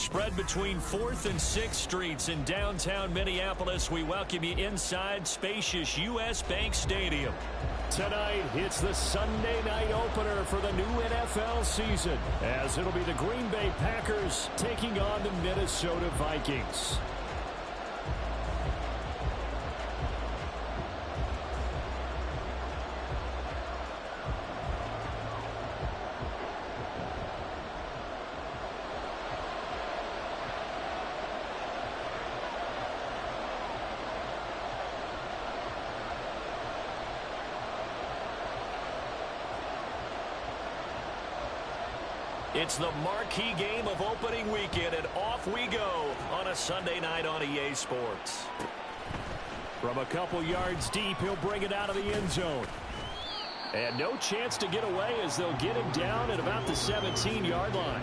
Spread between 4th and 6th Streets in downtown Minneapolis. We welcome you inside spacious U.S. Bank Stadium. Tonight, it's the Sunday night opener for the new NFL season, as it'll be the Green Bay Packers taking on the Minnesota Vikings. It's the marquee game of opening weekend, and off we go on a Sunday night on EA Sports. From a couple yards deep, he'll bring it out of the end zone. And no chance to get away as they'll get him down at about the 17-yard line.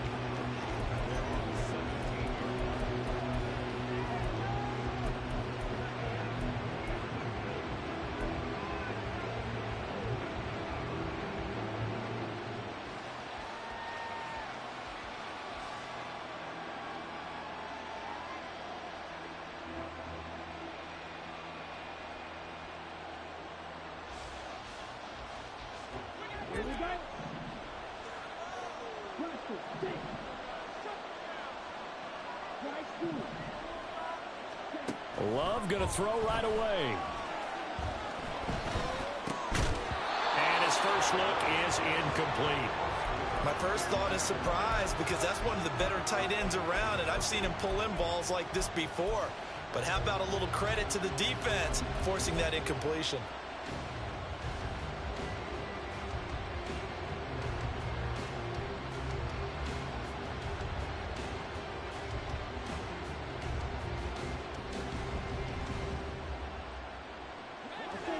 Love going to throw right away. And his first look is incomplete. My first thought is surprise, because that's one of the better tight ends around, and I've seen him pull in balls like this before. But how about a little credit to the defense forcing that incompletion?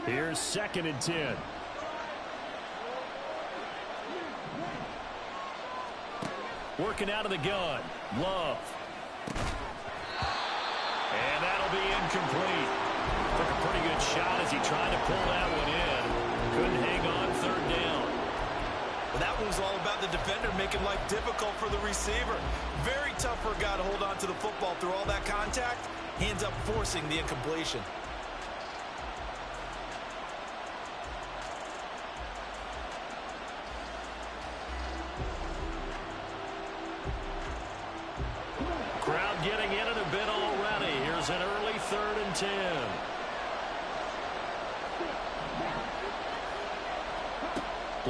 Here's 2nd and 10. Working out of the gun. Love. And that'll be incomplete. Took a pretty good shot as he tried to pull that one in. Couldn't hang on 3rd down. Well, that one was all about the defender making life difficult for the receiver. Very tough for a guy to hold on to the football through all that contact. He ends up forcing the incompletion. Getting in it a bit already. Here's an early 3rd and 10.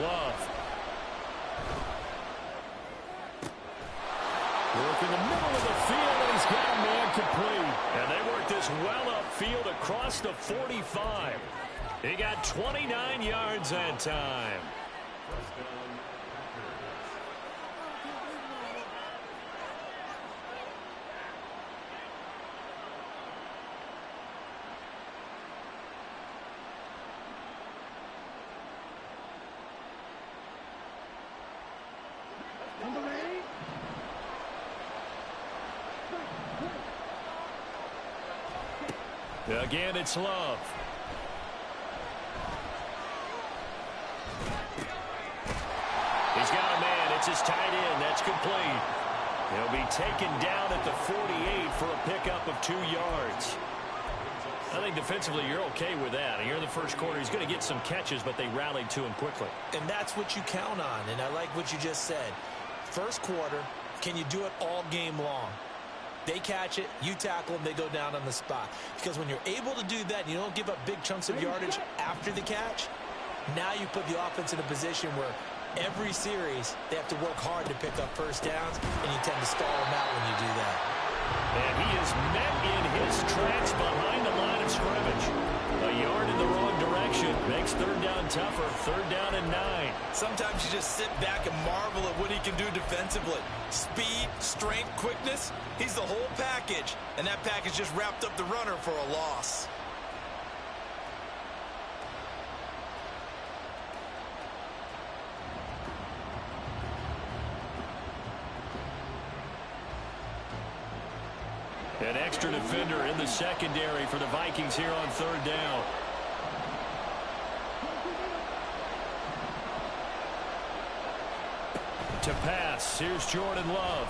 Love. Work in the middle of the field, and he's got a man complete. And they work this well upfield across the 45. He got 29 yards that time. Again, it's Love. He's got a man. It's his tight end. That's complete. He'll be taken down at the 48 for a pickup of 2 yards. I think defensively you're okay with that. Here in the first quarter, he's going to get some catches, but they rallied to him quickly. And that's what you count on, and I like what you just said. First quarter, can you do it all game long? They catch it, you tackle them, they go down on the spot. Because when you're able to do that and you don't give up big chunks of yardage after the catch, now you put the offense in a position where every series they have to work hard to pick up first downs, and you tend to stall them out when you do that. And he is met in his tracks behind the line of scrimmage. A yard in the wrong direction makes 3rd down tougher. 3rd down and 9. Sometimes you just sit back and marvel at what he can do defensively. Speed, strength, quickness, he's the whole package. And that package just wrapped up the runner for a loss. An extra defender in the secondary for the Vikings here on 3rd down. To pass, here's Jordan Love.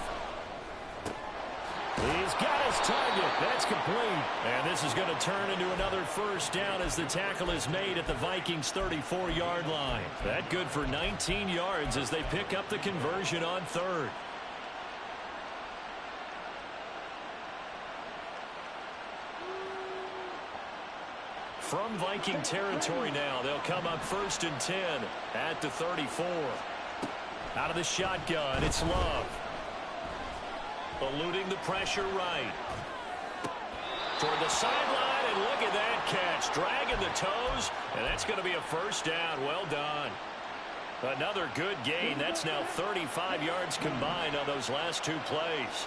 He's got his target. That's complete. And this is going to turn into another first down as the tackle is made at the Vikings' 34-yard line. That good for 19 yards as they pick up the conversion on third. From Viking territory now, they'll come up 1st and 10 at the 34. Out of the shotgun, it's Love. Eluding the pressure right. Toward the sideline, and look at that catch. Dragging the toes, and that's going to be a first down. Well done. Another good gain. That's now 35 yards combined on those last two plays.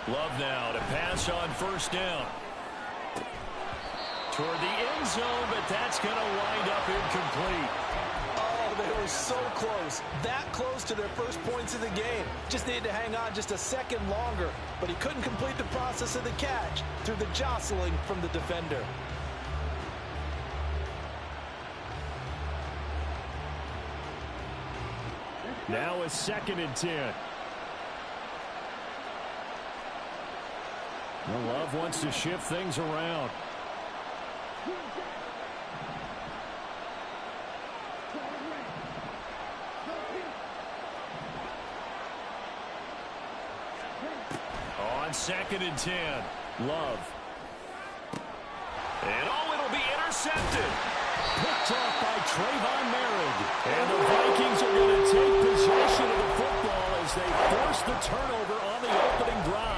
Love now to pass on first down. Toward the end zone, but that's going to wind up incomplete. Oh, they were so close. That close to their first points of the game. Just needed to hang on just a second longer, but he couldn't complete the process of the catch through the jostling from the defender. Now a 2nd and 10. Well, Love wants to shift things around. On 2nd and 10, Love. And it'll be intercepted. Picked off by Trayvon Merritt. And the Vikings are going to take possession of the football as they force the turnover on the opening drive.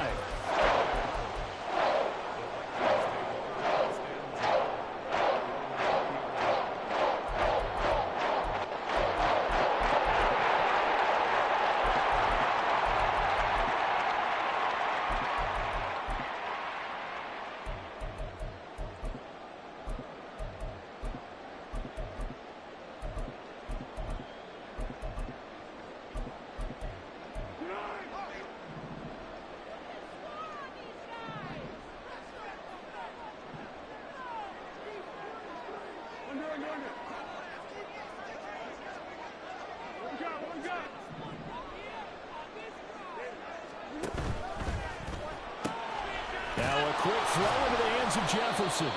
Now a quick throw into the hands of Jefferson.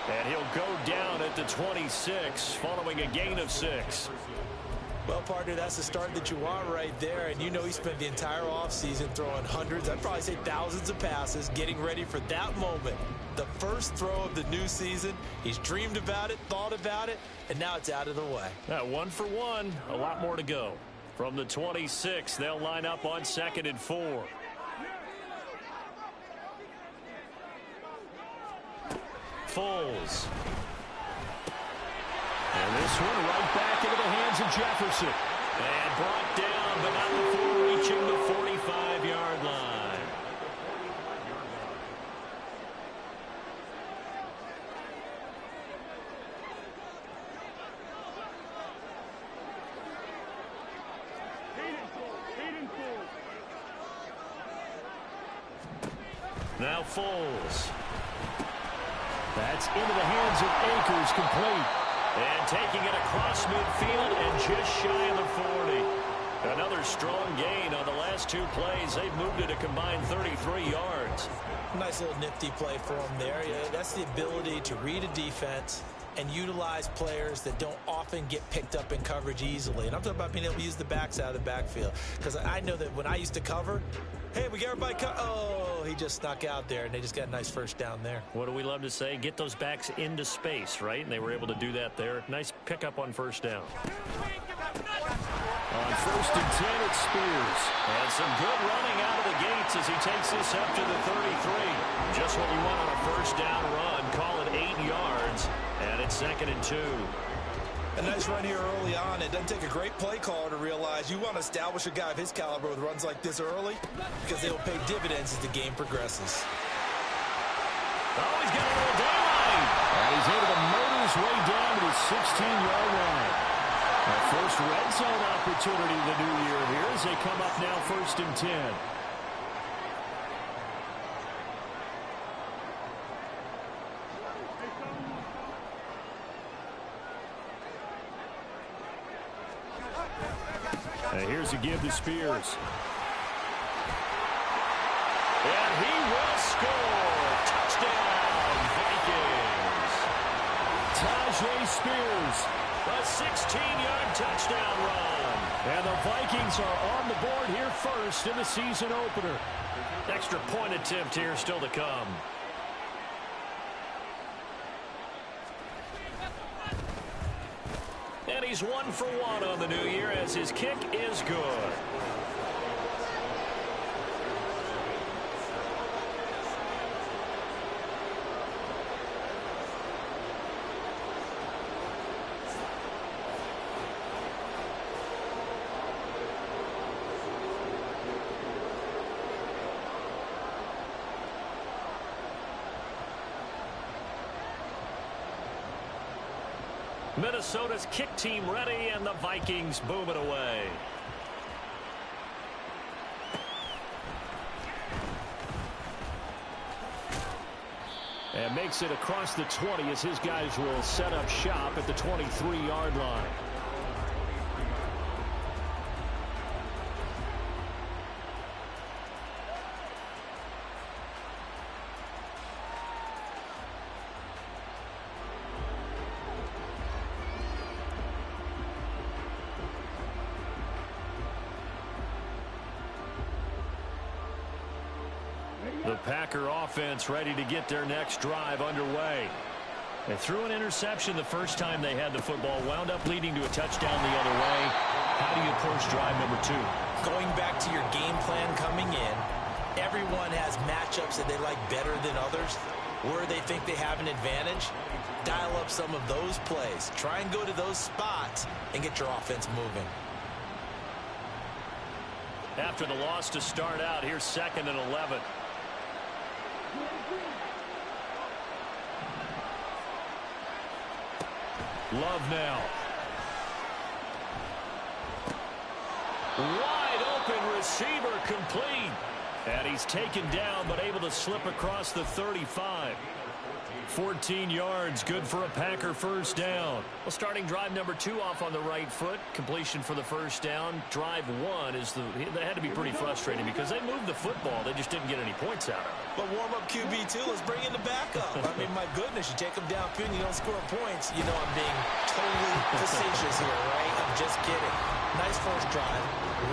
And he'll go down at the 26 following a gain of 6. Well, partner, that's the start that you want right there. And you know he spent the entire offseason throwing hundreds, I'd probably say thousands of passes, getting ready for that moment. The first throw of the new season. He's dreamed about it, thought about it, and now it's out of the way. 1 for 1, a lot more to go. From the 26, they'll line up on 2nd and 4. Foles. And this one right back into the hands of Jefferson. And brought down, but not before reaching the 45-yard line. Now Foles. That's into the hands of Akers, complete. And taking it across midfield and just shy of the 40. Another strong gain on the last two plays. They've moved it a combined 33 yards. Nice little nifty play for him there. Yeah, that's the ability to read a defense and utilize players that don't often get picked up in coverage easily. And I'm talking about being able to use the backs out of the backfield. Because I know that when I used to cover, hey, we got everybody oh, he just snuck out there, and they just got a nice first down there. What do we love to say? Get those backs into space, right? And they were able to do that there. Nice pickup on first down. On 1st and 10, it's Spears. And some good running out of the gates as he takes this up to the 33. Just what you want on a first down run. Call it 8 yards. And it's 2nd and 2. A nice run here early on. It doesn't take a great play caller to realize you want to establish a guy of his caliber with runs like this early because they will pay dividends as the game progresses. Oh, he's got a little daylight. And he's able to motor his way down to the 16-yard line. The first red zone opportunity of the new year here as they come up now 1st and 10. And here's a give to Spears. score. Touchdown, Vikings. Tajay Spears, a 16-yard touchdown run. And the Vikings are on the board here first in the season opener. Extra point attempt here still to come. And he's 1 for 1 on the new year as his kick is good. Minnesota's kick team ready, and the Vikings boom it away. And makes it across the 20 as his guys will set up shop at the 23-yard line. The Packer offense ready to get their next drive underway. They threw an interception the first time they had the football, wound up leading to a touchdown the other way. How do you approach drive number 2? Going back to your game plan coming in, everyone has matchups that they like better than others. Where they think they have an advantage, dial up some of those plays. Try and go to those spots and get your offense moving. After the loss to start out, here's 2nd and 11. Love now. Wide open receiver complete. And he's taken down but able to slip across the 35. 14 yards, good for a Packer first down. Well, starting drive number 2 off on the right foot. Completion for the first down. Drive 1 is they had to be pretty frustrating because they moved the football. They just didn't get any points out of it. But warm-up QB2, let's bring in the backup. I mean, my goodness, you take them downfield and you don't score points. You know I'm being totally facetious here, right? I'm just kidding. Nice first drive.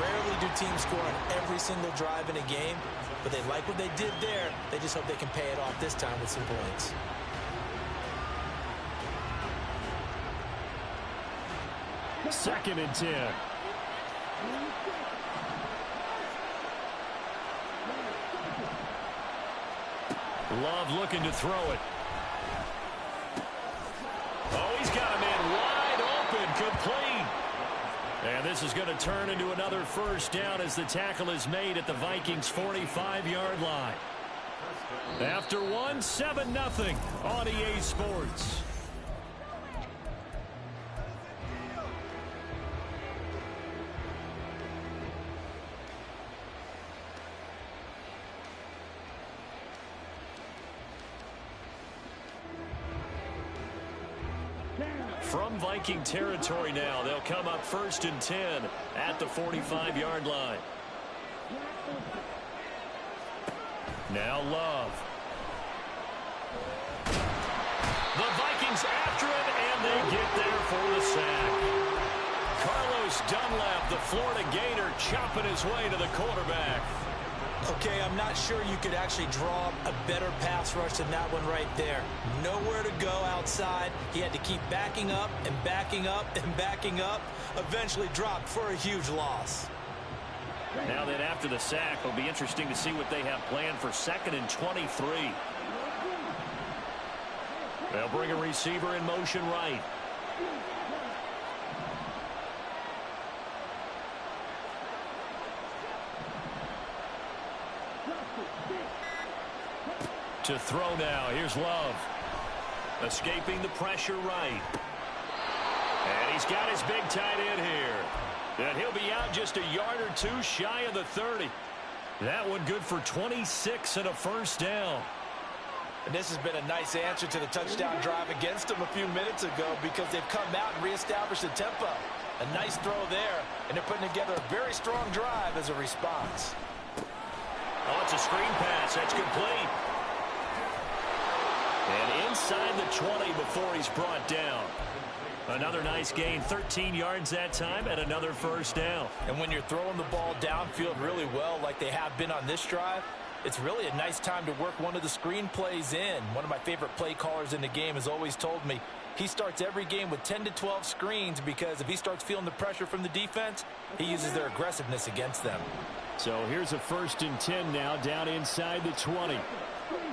Rarely do teams score on every single drive in a game, but they like what they did there. They just hope they can pay it off this time with some points. Second and 10. Love looking to throw it. Oh, he's got a man wide open, complete. And this is going to turn into another first down as the tackle is made at the Vikings' 45-yard line. After one, 7-0 on EA Sports. From Viking territory now, they'll come up 1st and 10 at the 45-yard line. Now Love. The Vikings after him, and they get there for the sack. Carlos Dunlap, the Florida Gator, chopping his way to the quarterback. Okay, I'm not sure you could actually draw a better pass rush than that one right there. Nowhere to go outside. He had to keep backing up and backing up and backing up. Eventually dropped for a huge loss. Now then, after the sack, it'll be interesting to see what they have planned for 2nd and 23. They'll bring a receiver in motion right. To throw now. Here's Love. Escaping the pressure right. And he's got his big tight end here. And he'll be out just a yard or 2 shy of the 30. That one good for 26 and a first down. And this has been a nice answer to the touchdown drive against them a few minutes ago because they've come out and reestablished the tempo. A nice throw there, and they're putting together a very strong drive as a response. Oh, it's a screen pass. That's complete. inside the 20 before he's brought down. Another nice gain, 13 yards that time, and another first down. And when you're throwing the ball downfield really well like they have been on this drive, it's really a nice time to work one of the screen plays in. One of my favorite play callers in the game has always told me he starts every game with 10 to 12 screens because if he starts feeling the pressure from the defense, he uses their aggressiveness against them. So here's a 1st and 10 now, down inside the 20.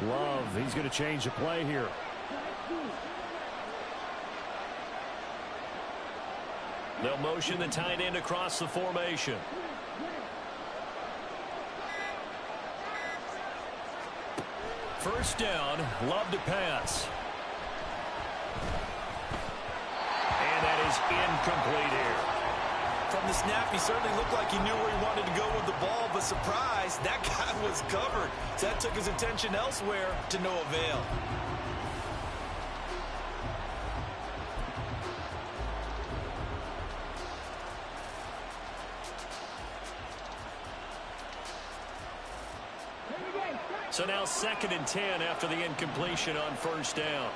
Love, he's going to change the play here. They'll motion the tight end across the formation. First down, Love to pass. And that is incomplete here. From the snap, he certainly looked like he knew where he wanted to go with the ball, but surprise, that guy was covered. So that took his attention elsewhere to no avail. So now 2nd and 10 after the incompletion on first down.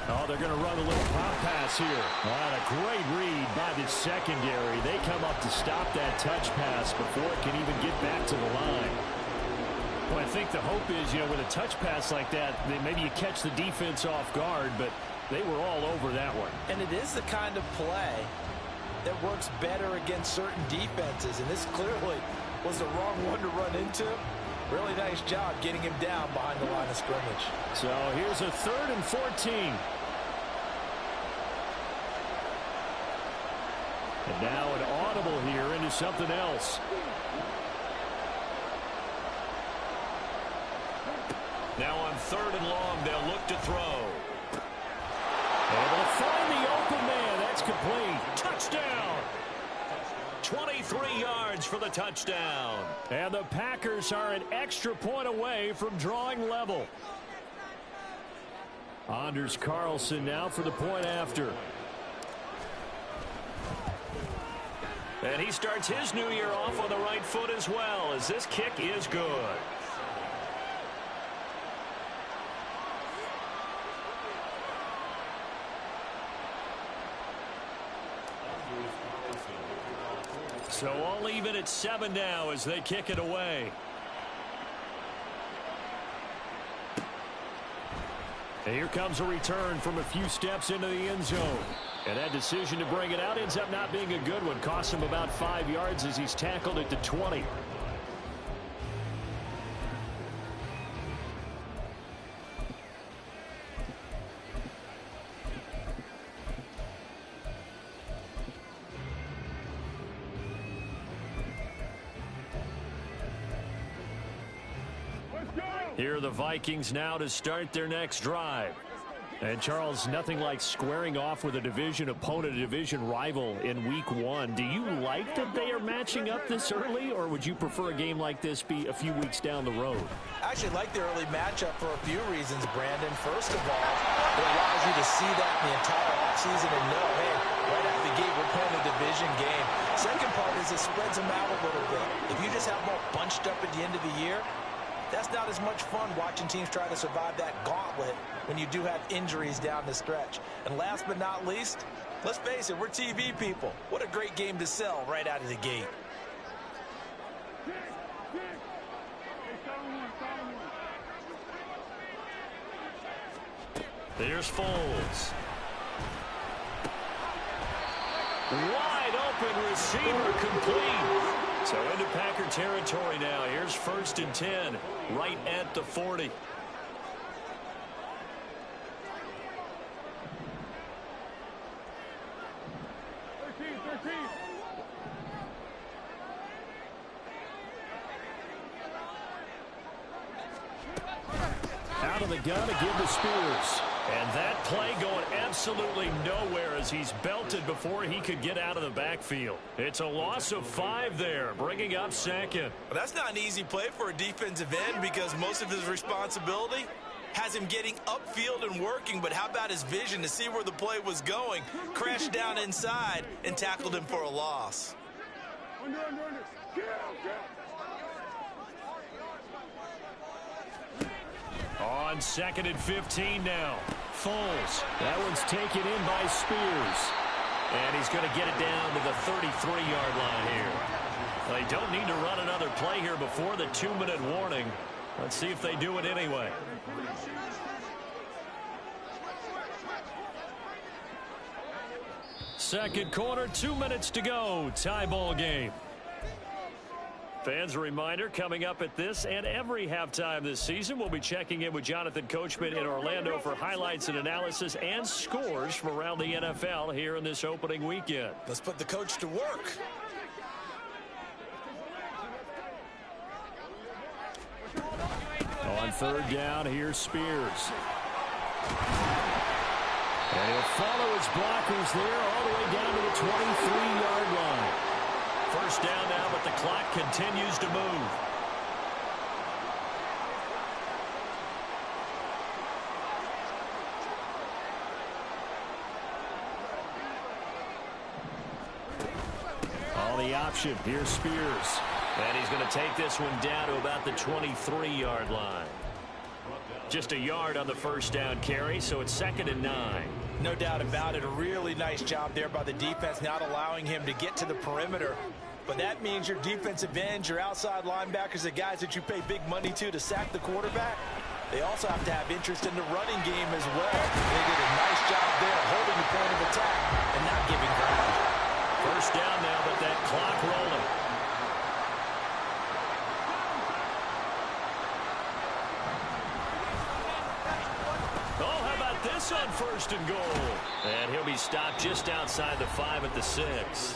Oh, they're going to run a little pop pass here. Oh, a great read by the secondary. They come up to stop that touch pass before it can even get back to the line. Well, I think the hope is, with a touch pass like that, maybe you catch the defense off guard, but they were all over that one. And it is the kind of play that works better against certain defenses, and this clearly was the wrong one to run into. Really nice job getting him down behind the line of scrimmage. So here's a 3rd and 14. And now an audible here into something else. Now on 3rd and long, they'll look to throw. Able to find the open man. That's complete. Touchdown. 23 yards for the touchdown. And the Packers are an extra point away from drawing level. Anders Carlson now for the point after. And he starts his new year off on the right foot as well, as this kick is good. So all even at 7 now as they kick it away. And here comes a return from a few steps into the end zone. And that decision to bring it out ends up not being a good one. Costs him about 5 yards as he's tackled at the 20. Here are the Vikings now to start their next drive. And, Charles, nothing like squaring off with a division opponent, a division rival in Week 1. Do you like that they are matching up this early, or would you prefer a game like this be a few weeks down the road? I actually like the early matchup for a few reasons, Brandon. First of all, it allows you to see that in the entire offseason and know, hey, right out the gate, we're playing a division game. Second part is it spreads them out a little bit. If you just have them all bunched up at the end of the year, that's not as much fun watching teams try to survive that gauntlet when you do have injuries down the stretch. And last but not least, let's face it, we're TV people. What a great game to sell right out of the gate. There's Foles. Wide open receiver complete. So into Packer territory now. Here's 1st and 10, right at the 40. Out of the gun to give to Spears. And that play going absolutely nowhere as he's belted before he could get out of the backfield. It's a loss of 5 there, bringing up 2nd. Well, that's not an easy play for a defensive end because most of his responsibility has him getting upfield and working, but how about his vision to see where the play was going? Crashed down inside and tackled him for a loss. on 2nd and 15 now. Foles. That one's taken in by Spears. And he's going to get it down to the 33-yard line here. They don't need to run another play here before the 2-minute warning. Let's see if they do it anyway. Second quarter, 2 minutes to go. Tie ball game. Fans, a reminder, coming up at this and every halftime this season, we'll be checking in with Jonathan Coachman in Orlando for highlights and analysis and scores from around the NFL here in this opening weekend. Let's put the coach to work. On third down, here's Spears. And he'll follow his blockers there all the way down to the 23-yard line. First down now, but the clock continues to move. On the option, here's Spears. And he's going to take this one down to about the 23-yard line. Just a yard on the first down carry, so it's 2nd and 9. No doubt about it. A really nice job there by the defense, not allowing him to get to the perimeter. But that means your defensive ends, your outside linebackers, the guys that you pay big money to sack the quarterback, they also have to have interest in the running game as well. They did a nice job there holding the point of attack and not giving ground. First down now, but that clock rolling. On 1st and goal. And he'll be stopped just outside the 5 at the 6.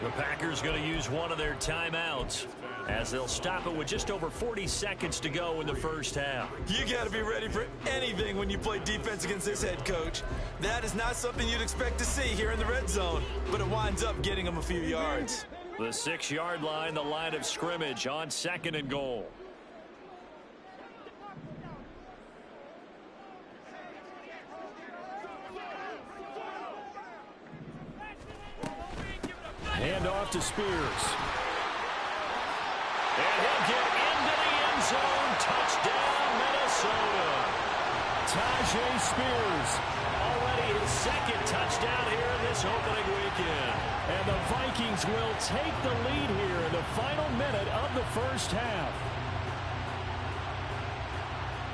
The Packers going to use one of their timeouts as they'll stop it with just over 40 seconds to go in the first half. You got to be ready for anything when you play defense against this head coach. That is not something you'd expect to see here in the red zone, but it winds up getting him a few yards. The 6-yard line, the line of scrimmage on 2nd and goal. Hand off to Spears. And he'll get into the end zone. Touchdown, Minnesota. Tajay Spears. Already his 2nd touchdown here in this opening weekend. And the Vikings will take the lead here in the final minute of the first half.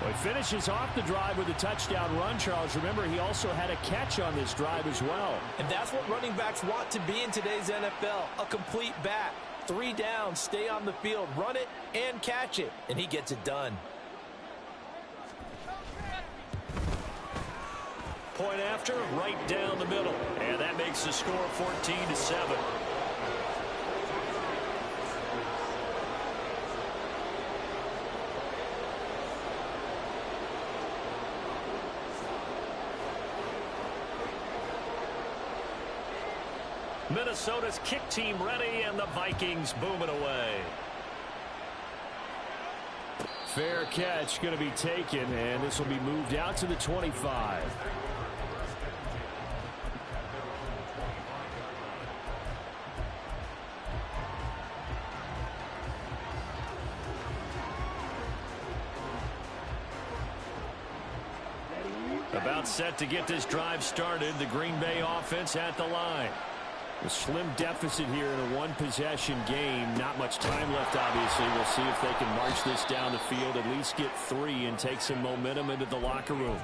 Well, he finishes off the drive with a touchdown run, Charles. Remember, he also had a catch on this drive as well. And that's what running backs want to be in today's NFL, a complete back. 3 downs, stay on the field, run it, and catch it. And he gets it done. Point after, right down the middle. And that makes the score 14-7. Minnesota's kick team ready, and the Vikings booming away. Fair catch going to be taken, and this will be moved out to the 25. About set to get this drive started. The Green Bay offense at the line. A slim deficit here in a one-possession game. Not much time left, obviously. We'll see if they can march this down the field, at least get 3 and take some momentum into the locker room.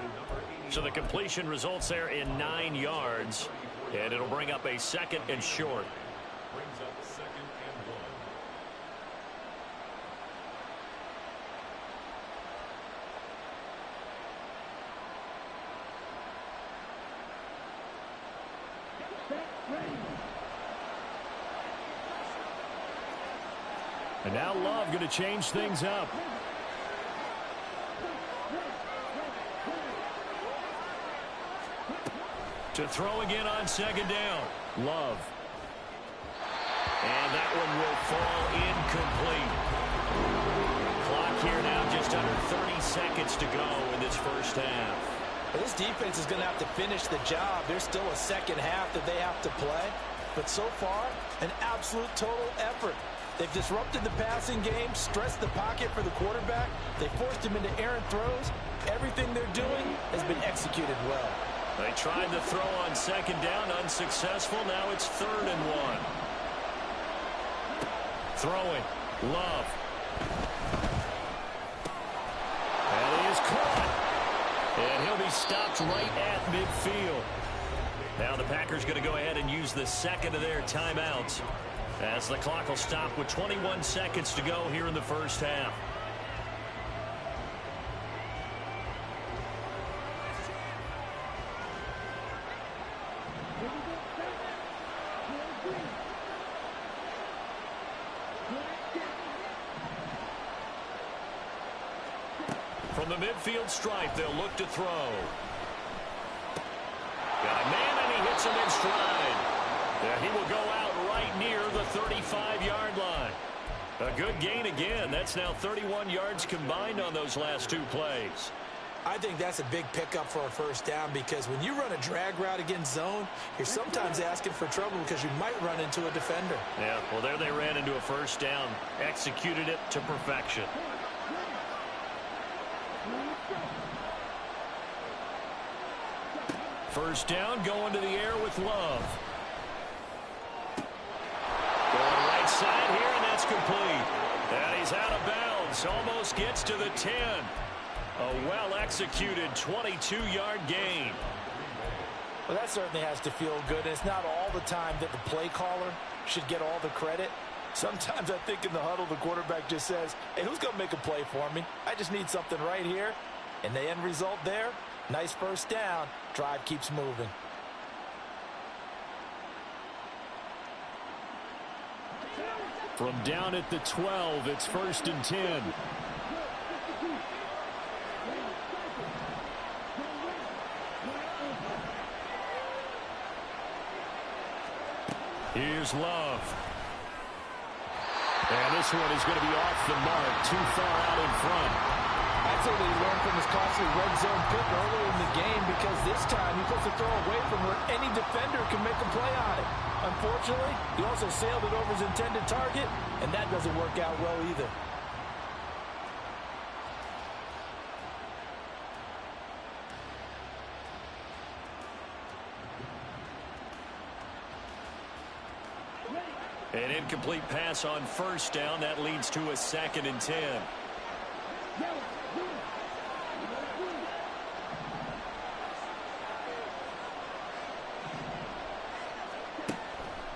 So the completion results there in 9 yards, and it'll bring up a 2nd and short. And now Love going to change things up. To throw again on 2nd down. Love. And that one will fall incomplete. Clock here now just under 30 seconds to go in this first half. Well, this defense is going to have to finish the job. There's still a second half that they have to play. But so far, an absolute total effort. They've disrupted the passing game, stressed the pocket for the quarterback. They forced him into errant throws. Everything they're doing has been executed well. They tried to throw on second down, unsuccessful. Now it's 3rd and 1. Throwing, Love. And he is caught. And he'll be stopped right at midfield. Now the Packers going to go ahead and use the second of their timeouts, as the clock will stop with 21 seconds to go here in the first half. From the midfield stripe, they'll look to throw. Got a man, and he hits him in stride. Yeah, he will go out right near the 35-yard line. A good gain again. That's now 31 yards combined on those last 2 plays. I think that's a big pickup for a first down, because when you run a drag route against zone, you're sometimes asking for trouble because you might run into a defender. Yeah, well, there they ran into a first down. Executed it to perfection. First down, going to the air with Love. Going right side here, and that's complete. And he's out of bounds. Almost gets to the 10. A well-executed 22-yard gain. Well, that certainly has to feel good. It's not all the time that the play caller should get all the credit. Sometimes I think in the huddle, the quarterback just says, hey, who's going to make a play for me? I just need something right here. And the end result there, nice first down. Drive keeps moving. From down at the 12, it's 1st and 10. Here's Love. And this one is going to be off the mark, too far out in front. I'd say that he learned from his costly red zone pick earlier in the game, because this time he puts the throw away from where any defender can make a play on it. Unfortunately, he also sailed it over his intended target, and that doesn't work out well either. An incomplete pass on first down. That leads to a 2nd and 10.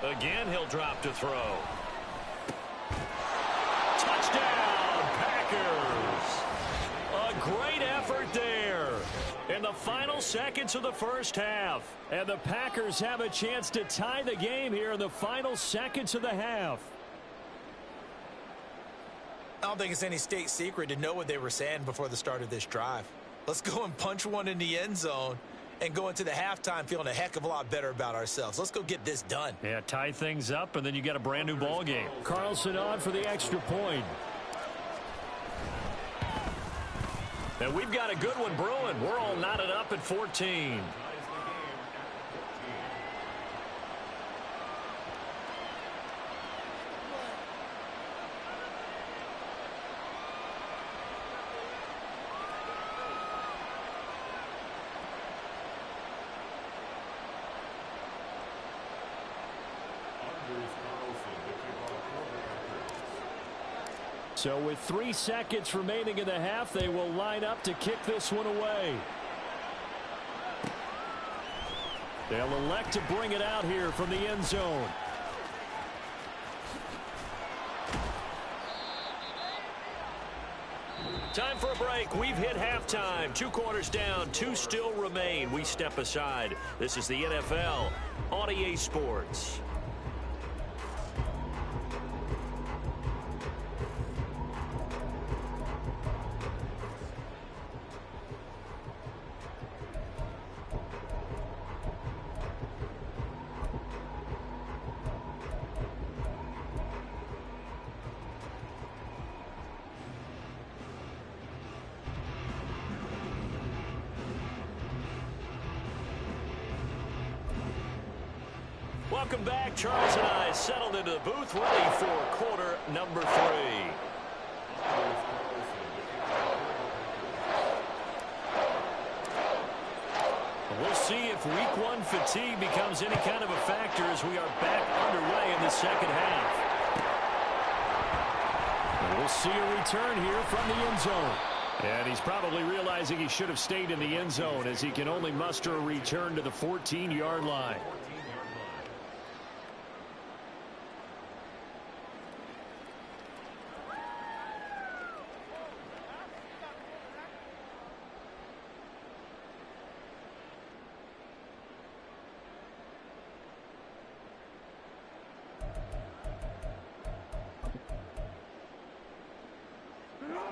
Again, he'll drop to throw. Touchdown, Packers! A great effort there in the final seconds of the first half. And the Packers have a chance to tie the game here in the final seconds of the half. I don't think it's any state secret to know what they were saying before the start of this drive. Let's go and punch one in the end zone and go into the halftime feeling a heck of a lot better about ourselves. Let's go get this done. Yeah, tie things up, and then you get a brand new ball game. Carlson on for the extra point. And we've got a good one brewing. We're all knotted up at 14. So with 3 seconds remaining in the half, they will line up to kick this one away. They'll elect to bring it out here from the end zone. Time for a break. We've hit halftime. 2 quarters down, 2 still remain. We step aside. This is the NFL on EA Sports. Welcome back. Charles and I settled into the booth, ready for quarter number 3. We'll see if week 1 fatigue becomes any kind of a factor as we are back underway in the second half. And we'll see a return here from the end zone. And he's probably realizing he should have stayed in the end zone as he can only muster a return to the 14-yard line.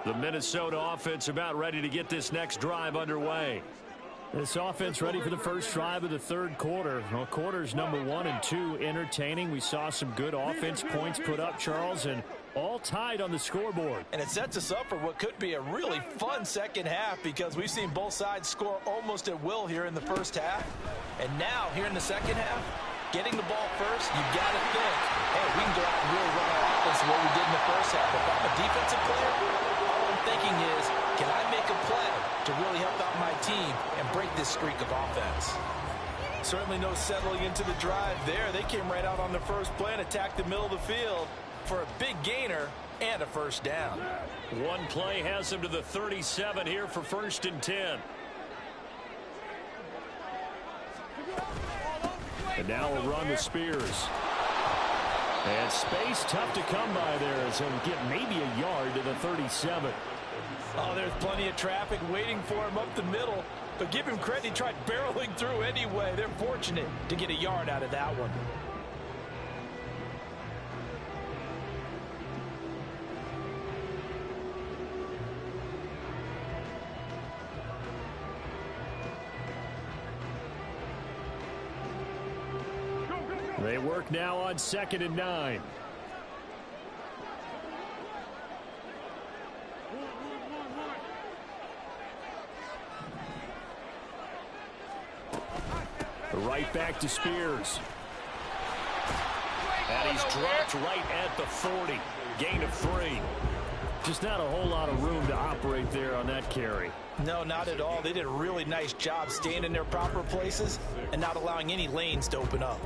The Minnesota offense about ready to get this next drive underway. This offense ready for the first drive of the third quarter. Well, quarters number 1 and 2 entertaining. We saw some good offense points put up, Charles, and all tied on the scoreboard. And it sets us up for what could be a really fun second half because we've seen both sides score almost at will here in the first half. And now, here in the second half, getting the ball first, you've got to think, hey, we can go out and really run our offense the way we did in the first half. If I'm a defensive player, all I'm thinking is, can I make a play to really help out my team and break this streak of offense? Certainly no settling into the drive there. They came right out on the first play and attacked the middle of the field for a big gainer and a first down. One play has them to the 37 here for 1st and 10. And now a run with Spears. And space tough to come by there as he'll get maybe a yard to the 37. Oh, there's plenty of traffic waiting for him up the middle. But give him credit, he tried barreling through anyway. They're fortunate to get a yard out of that one. They work now on 2nd and 9. Right back to Spears. And he's dropped right at the 40. Gain of 3. Just not a whole lot of room to operate there on that carry. No, not at all. They did a really nice job staying in their proper places and not allowing any lanes to open up.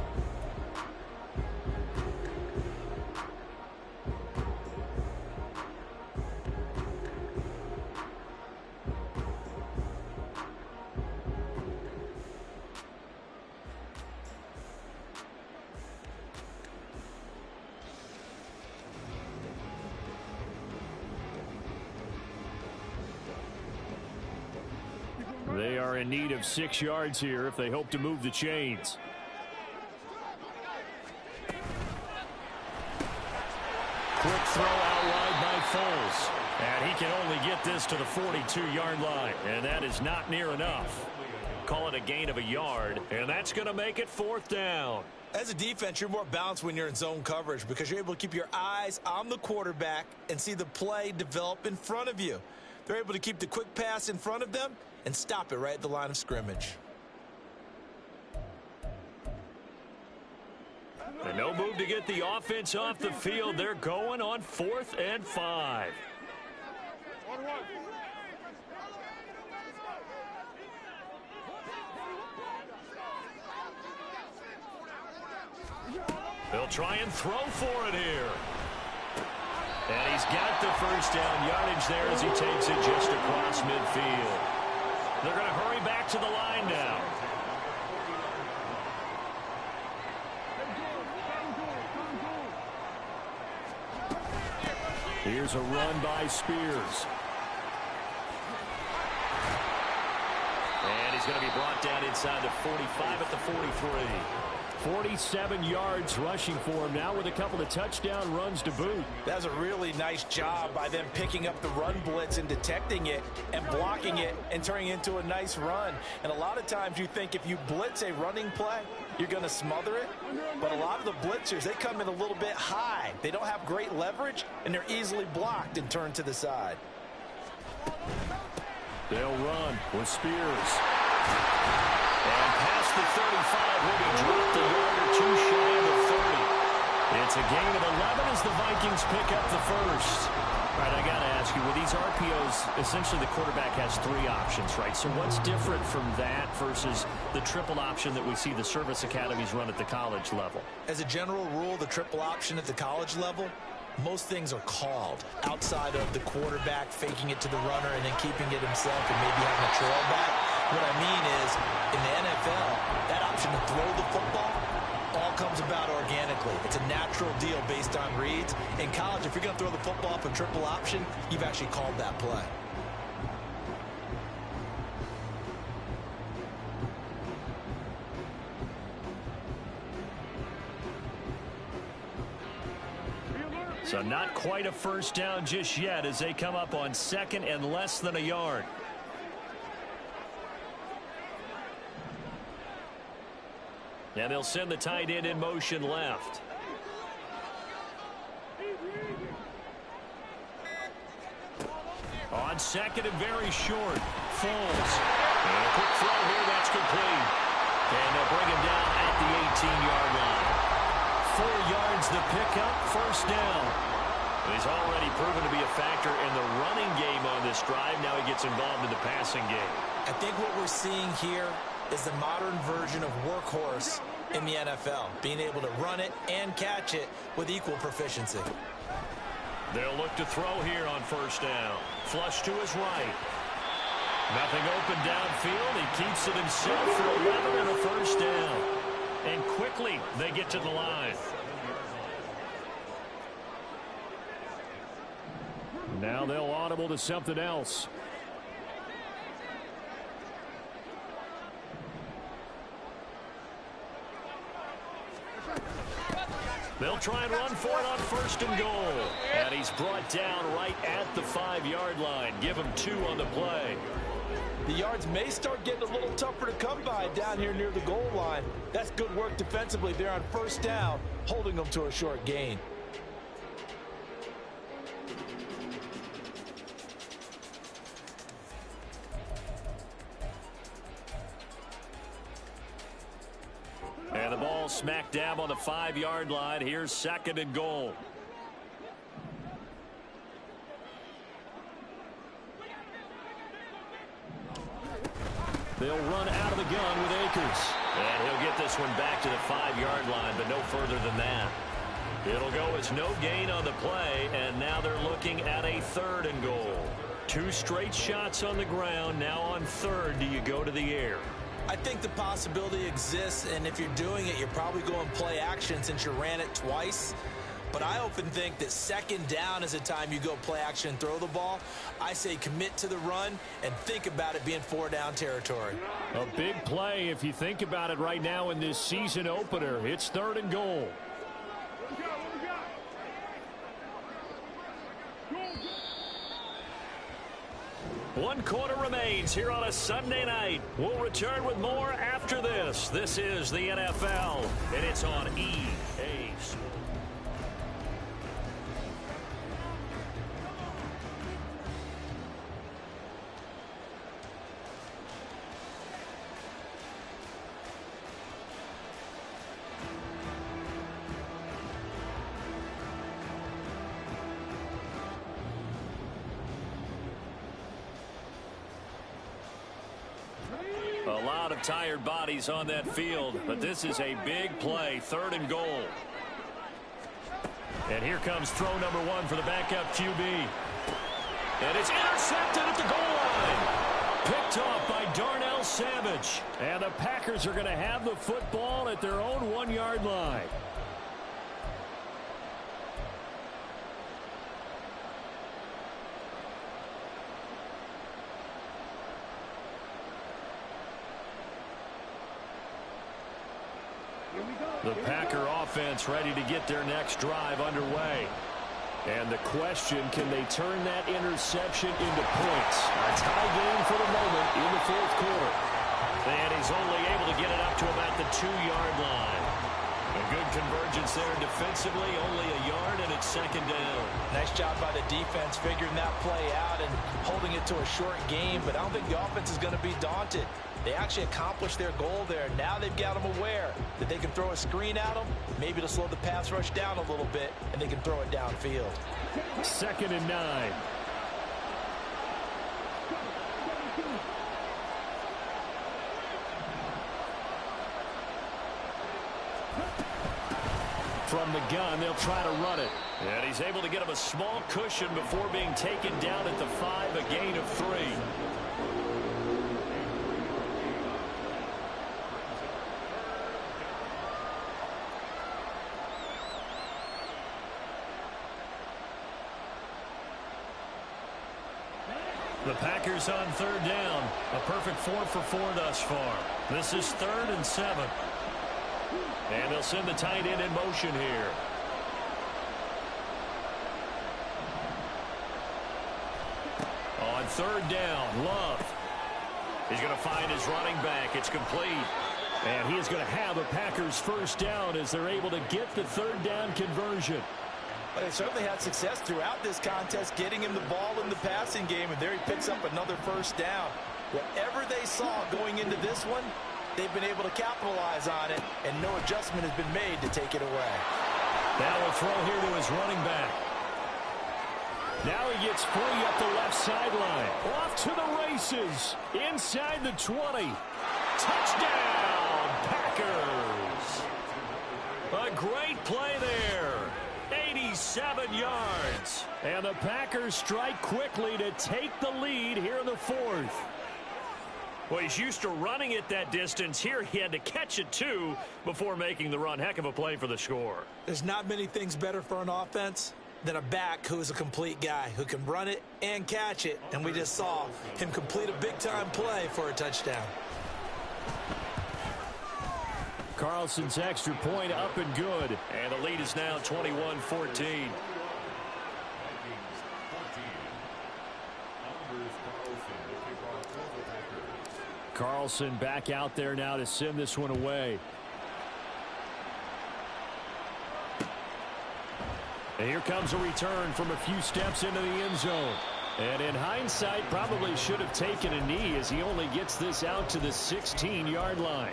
They are in need of 6 yards here if they hope to move the chains. Quick throw out wide by Foles. And he can only get this to the 42-yard line. And that is not near enough. Call it a gain of a yard. And that's going to make it 4th down. As a defense, you're more balanced when you're in zone coverage because you're able to keep your eyes on the quarterback and see the play develop in front of you. They're able to keep the quick pass in front of them and stop it right at the line of scrimmage. And no move to get the offense off the field. They're going on 4th and 5. They'll try and throw for it here. And he's got the first down yardage there as he takes it just across midfield. They're going to hurry back to the line now. Here's a run by Spears. And he's going to be brought down inside the 45 at the 43. 47 yards rushing for him now with a couple of touchdown runs to boot. That's a really nice job by them picking up the run blitz and detecting it and blocking it and turning it into a nice run. And a lot of times you think if you blitz a running play, you're going to smother it. But a lot of the blitzers, they come in a little bit high. They don't have great leverage, and they're easily blocked and turned to the side. They'll run with Spears. And past the 35, where he dropped a yard or two shy of the It's a gain of 11 as the Vikings pick up the first. All right, I got to ask you, with these RPOs, essentially the quarterback has 3 options, right? So what's different from that versus the triple option that we see the service academies run at the college level? As a general rule, the triple option at the college level, most things are called outside of the quarterback faking it to the runner and then keeping it himself and maybe having a trail back. What I mean is, in the NFL, that option to throw the football all comes about organically. It's a natural deal based on reads. In college, if you're going to throw the football off a triple option, you've actually called that play. So not quite a first down just yet as they come up on 2nd and less than a yard. And they'll send the tight end in motion left. On 2nd and very short. Foles. And a quick throw here. That's complete. And they'll bring him down at the 18-yard line. 4 yards the pickup. First down. He's already proven to be a factor in the running game on this drive. Now he gets involved in the passing game. I think what we're seeing here is the modern version of workhorse in the NFL, being able to run it and catch it with equal proficiency. They'll look to throw here on first down. Flush to his right. Nothing open downfield. He keeps it himself for 11 and a first down. And quickly they get to the line. Now they'll audible to something else. They'll try and run for it on 1st and goal. And he's brought down right at the 5-yard line. Give him 2 on the play. The yards may start getting a little tougher to come by down here near the goal line. That's good work defensively there on first down, holding them to a short gain. And the ball smack dab on the 5-yard line. Here's 2nd and goal. They'll run out of the gun with Akers. And he'll get this one back to the 5-yard line, but no further than that. It'll go as no gain on the play, and now they're looking at a 3rd and goal. 2 straight shots on the ground. Now on 3rd, do you go to the air? I think the possibility exists, and if you're doing it, you're probably going play action since you ran it twice. But I often think that 2nd down is the time you go play action and throw the ball. I say commit to the run and think about it being 4-down territory. A big play if you think about it right now in this season opener. It's 3rd and goal. One quarter remains here on a Sunday night. We'll return with more after this. This is the NFL, and it's on EA Sports. A lot of tired bodies on that field, but this is a big play, 3rd and goal. And here comes throw number 1 for the backup QB. And it's intercepted at the goal line. Picked off by Darnell Savage. And the Packers are going to have the football at their own 1-yard line. The Packer offense ready to get their next drive underway. And the question, can they turn that interception into points? A tie game for the moment in the 4th quarter. And he's only able to get it up to about the 2-yard line. A good convergence there defensively, only a yard, and it's second down. Nice job by the defense figuring that play out and holding it to a short game, but I don't think the offense is going to be daunted. They actually accomplished their goal there. Now they've got them aware that they can throw a screen at them, maybe to slow the pass rush down a little bit, and they can throw it downfield. 2nd and 9. From the gun, they'll try to run it. And he's able to get him a small cushion before being taken down at the 5, a gain of 3. The Packers on 3rd down. A perfect 4 for 4 thus far. This is 3rd and 7. And they'll send the tight end in motion here. On 3rd down, Love. He's going to find his running back. It's complete. And he is going to have a Packers first down as they're able to get the 3rd down conversion. Well, they certainly had success throughout this contest, getting him the ball in the passing game, and there he picks up another first down. Whatever they saw going into this one, they've been able to capitalize on it, and no adjustment has been made to take it away. Now a throw here to his running back. Now he gets free up the left sideline. Off to the races. Inside the 20. Touchdown, Packers. A great play there. 87 yards. And the Packers strike quickly to take the lead here in the 4th. Well, he's used to running it that distance. Here he had to catch it, too, before making the run. Heck of a play for the score. There's not many things better for an offense than a back who is a complete guy, who can run it and catch it. And we just saw him complete a big-time play for a touchdown. Carlson's extra point up and good. And the lead is now 21-14. Carlson back out there now to send this one away. And here comes a return from a few steps into the end zone. And in hindsight, probably should have taken a knee as he only gets this out to the 16-yard line.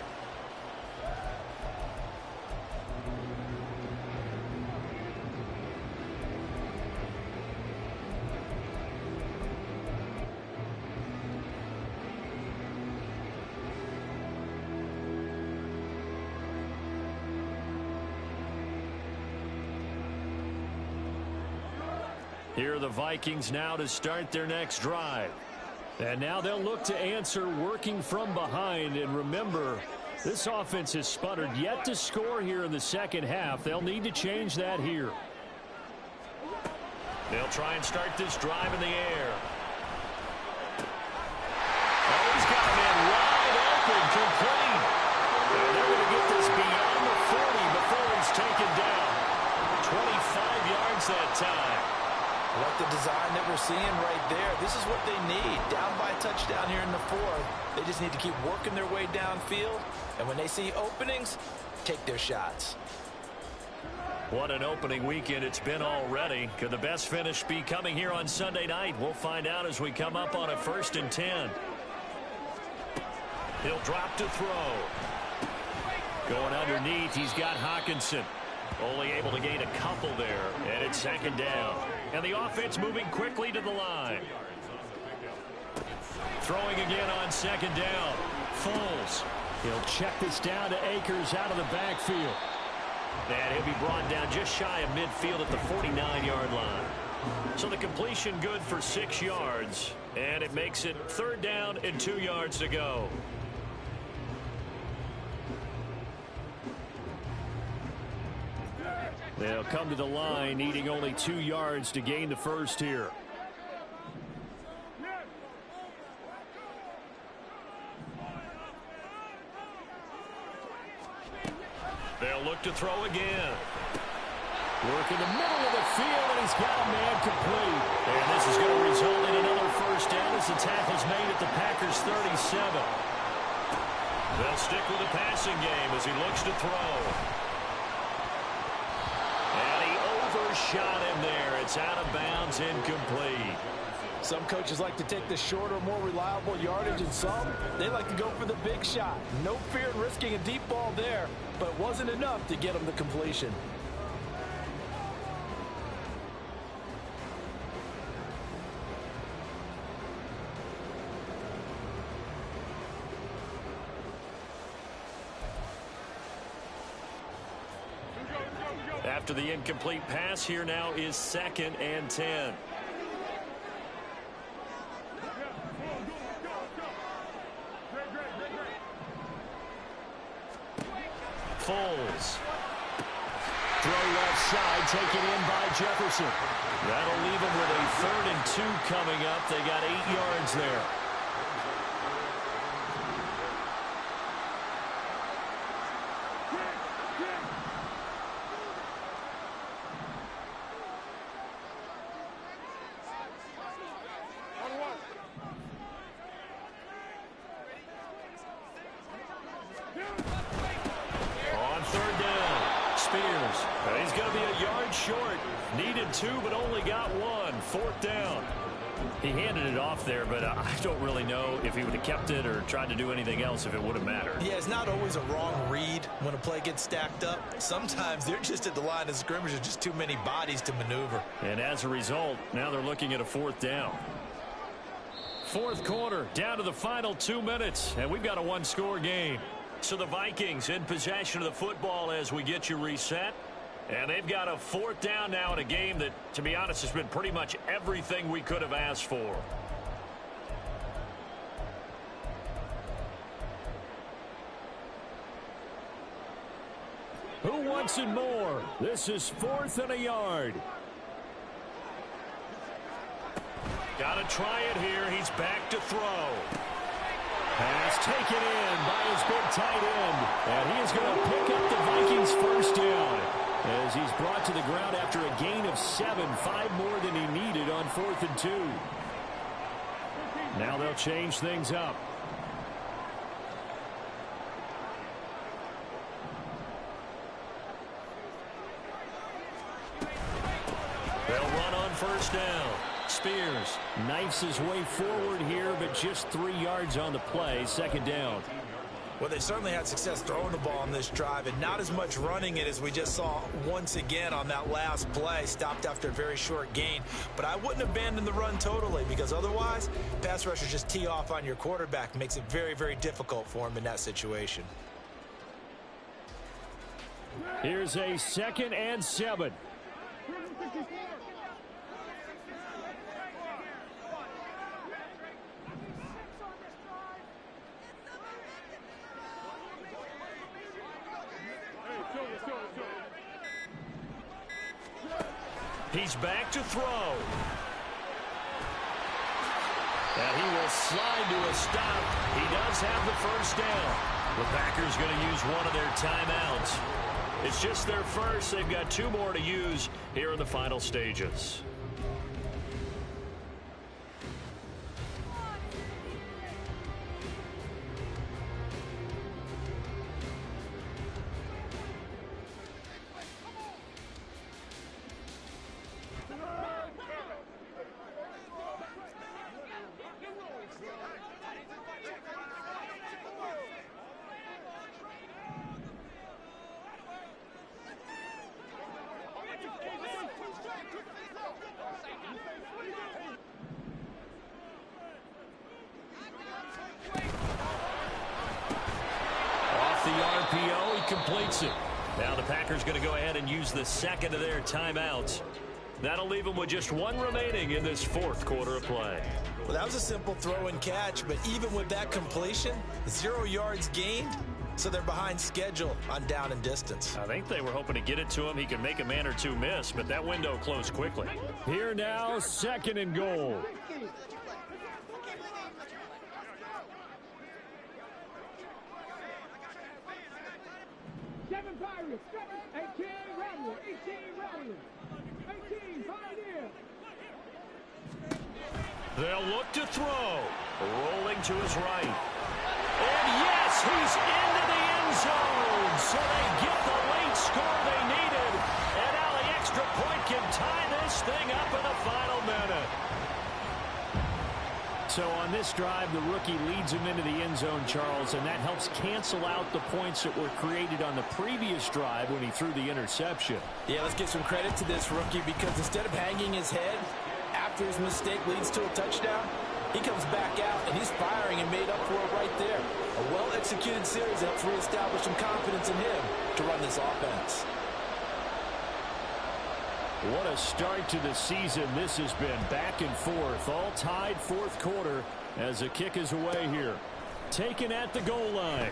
Here are the Vikings now to start their next drive. And now they'll look to answer working from behind. And remember, this offense has sputtered yet to score here in the second half. They'll need to change that here. They'll try and start this drive in the air. Oh, he's got a man wide open, complete. And they're going to get this beyond the 40 before he's taken down. 25 yards that time. What the design that we're seeing right there. This is what they need. Down by a touchdown here in the 4th. They just need to keep working their way downfield. And when they see openings, take their shots. What an opening weekend it's been already. Could the best finish be coming here on Sunday night? We'll find out as we come up on a 1st and 10. He'll drop to throw. Going underneath, he's got Hawkinson. Only able to gain a couple there, and it's 2nd down. And the offense moving quickly to the line. Throwing again on 2nd down. Foles. He'll check this down to Akers out of the backfield. And he'll be brought down just shy of midfield at the 49-yard line. So the completion good for 6 yards, and it makes it 3rd down and 2 yards to go. They'll come to the line, needing only 2 yards to gain the first here. They'll look to throw again. Work in the middle of the field, and he's got a man complete. And this is going to result in another first down as the tackle's made at the Packers' 37. They'll stick with the passing game as he looks to throw. shot in there. It's out of bounds, incomplete. Some coaches like to take the shorter, more reliable yardage, and some, they like to go for the big shot. No fear in risking a deep ball there, but it wasn't enough to get them the completion. After the incomplete pass, here now is 2nd and 10. Foles. Throw left side, taken in by Jefferson. That'll leave him with a 3rd and 2 coming up. They got 8 yards there. He's going to be a yard short. Needed 2, but only got 1. 4th down. He handed it off there, but I don't really know if he would have kept it or tried to do anything else if it would have mattered. Yeah, it's not always a wrong read when a play gets stacked up. Sometimes they're just at the line of scrimmage. There's just too many bodies to maneuver. And as a result, now they're looking at a 4th down. 4th quarter, down to the final 2 minutes, and we've got a 1-score game. So the Vikings in possession of the football as we get you reset. And they've got a 4th down now in a game that, to be honest, has been pretty much everything we could have asked for. Who wants it more? This is 4th and a yard. Got to try it here. He's back to throw. Pass taken in by his big tight end. And he is going to pick up the Vikings' 1st down as he's brought to the ground after a gain of 7, 5 more than he needed on 4th and 2. Now they'll change things up. They'll run on 1st down. Spears knifes his way forward here, but just 3 yards on the play. 2nd down. Well, they certainly had success throwing the ball on this drive, and not as much running it as we just saw once again on that last play. Stopped after a very short gain. But I wouldn't abandon the run totally, because otherwise, pass rushers just tee off on your quarterback. Makes it very, very difficult for him in that situation. Here's a 2nd and 7. He's back to throw. And he will slide to a stop. He does have the 1st down. The Packers going to use one of their timeouts. It's just their first. They've got 2 more to use here in the final stages. The RPO, he completes it. Now the Packers going to go ahead and use the 2nd of their timeouts. That'll leave them with just 1 remaining in this 4th quarter of play. Well, that was a simple throw and catch, but even with that completion, 0 yards gained, so they're behind schedule on down and distance. I think they were hoping to get it to him. He could make a man or 2 miss, but that window closed quickly. Here now, 2nd and goal. Pirates, 18 Rattler, 18 Rattler, 18 Pioneer. They'll look to throw. Rolling to his right. And yes, he's into the end zone. So they get the late score they needed. And now the extra extra point can tie this thing up in the final minute. So on this drive, the rookie leads him into the end zone, Charles, and that helps cancel out the points that were created on the previous drive when he threw the interception. Yeah, let's give some credit to this rookie because instead of hanging his head after his mistake leads to a touchdown, he comes back out and he's firing and made up for it right there. A well-executed series helps reestablish some confidence in him to run this offense. What a start to the season this has been. Back and forth, all tied fourth quarter as the kick is away here. Taken at the goal line.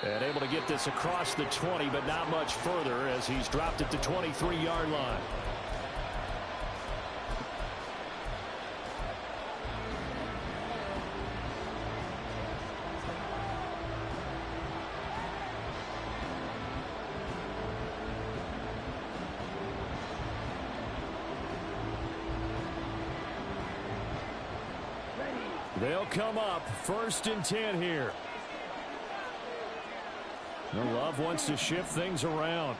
And able to get this across the 20, but not much further as he's dropped it to 23-yard line. They'll come up 1st and 10 here. Love wants to shift things around.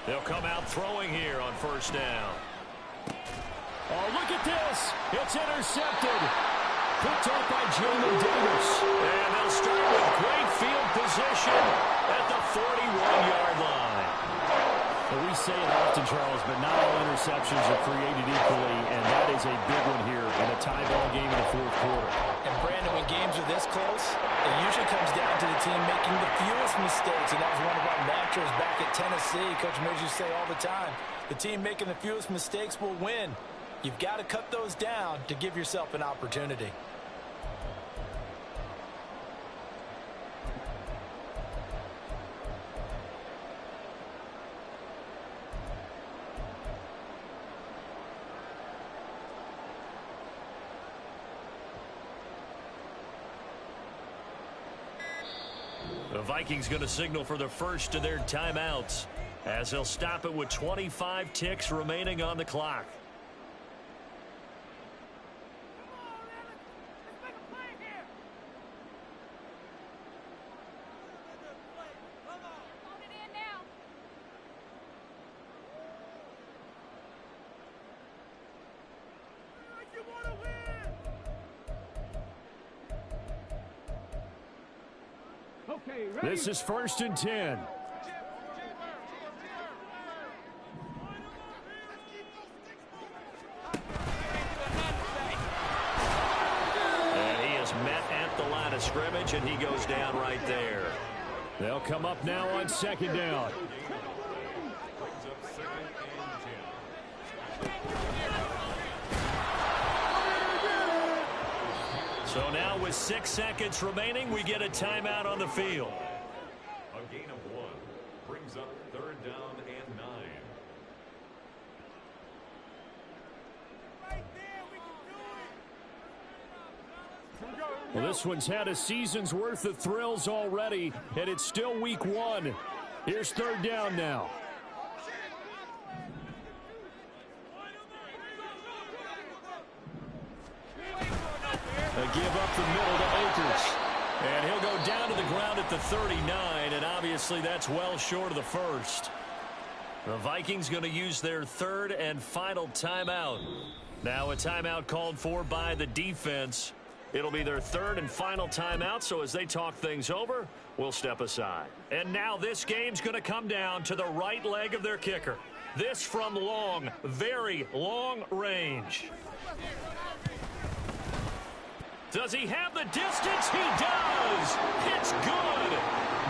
They'll come out throwing here on 1st down. Oh, look at this. It's intercepted. Picked up by Jamin Davis. And they'll start with great field position at the 41-yard line. Well, we say it often, Charles, but not all interceptions are created equally, and that is a big one here in a tie ball game in the fourth quarter. And, Brandon, when games are this close, it usually comes down to the team making the fewest mistakes, and that was one of our mantras back at Tennessee. Coach Mills used to say all the time, the team making the fewest mistakes will win. You've got to cut those down to give yourself an opportunity. The Vikings going to signal for the first of their timeouts as they'll stop it with 25 ticks remaining on the clock. This is 1st and 10. And he is met at the line of scrimmage, and he goes down right there. They'll come up now on 2nd down. So now with 6 seconds remaining, we get a timeout on the field. A gain of 1 brings up 3rd down and 9. Well, this one's had a season's worth of thrills already, and it's still week 1. Here's 3rd down now. A give up the middle to Akers. And he'll go down to the ground at the 39, and obviously that's well short of the first. The Vikings going to use their 3rd and final timeout. Now a timeout called for by the defense. It'll be their 3rd and final timeout, so as they talk things over, we'll step aside. And now this game's going to come down to the right leg of their kicker. This from long, very long range. Does he have the distance? He does! It's good!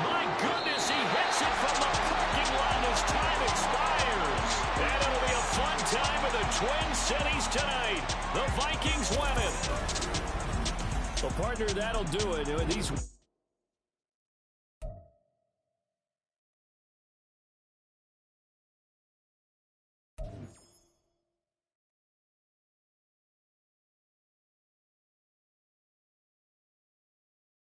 My goodness, he hits it from the parking lot as time expires. And it'll be a fun time with the Twin Cities tonight. The Vikings win it. Well, partner, that'll do it. These